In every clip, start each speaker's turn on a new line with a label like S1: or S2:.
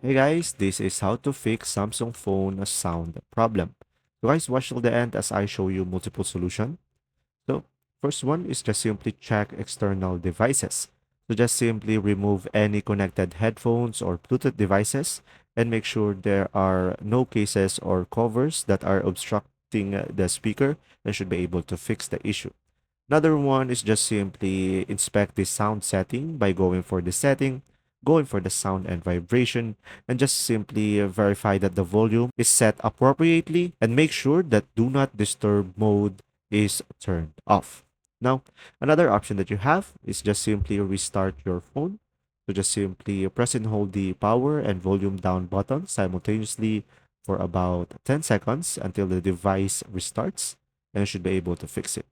S1: Hey guys, this is how to fix Samsung phone sound problem. So guys, watch till the end as I show you multiple solutions. So first one is just simply check external devices. So just simply remove any connected headphones or Bluetooth devices and make sure there are no cases or covers that are obstructing the speaker and should be able to fix the issue. Another one is just simply inspect the sound setting by going for the setting, going for the sound and vibration, and just simply verify that the volume is set appropriately and make sure that do not disturb mode is turned off. Now, another option that you have is just simply restart your phone. So just simply press and hold the power and volume down button simultaneously for about 10 seconds until the device restarts and you should be able to fix it.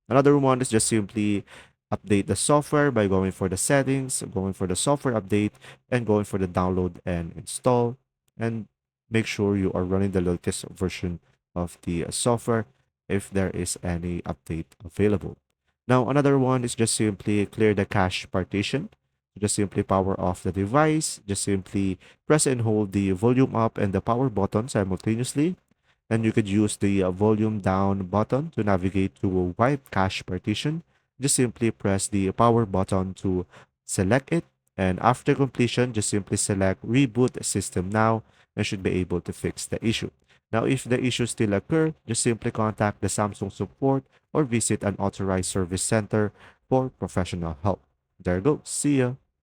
S1: Another one is just simply update the software by going for the settings, going for the software update, and going for the download and install. And make sure you are running the latest version of the software if there is any update available. Now, another one is just simply clear the cache partition. Just simply power off the device. Just simply press and hold the volume up and the power button simultaneously, and you could use the volume down button to navigate to a wipe cache partition. Just simply press the power button to select it. And after completion, just simply select reboot system now and should be able to fix the issue. Now, if the issue still occur, just simply contact the Samsung support or visit an authorized service center for professional help. There you go. See ya.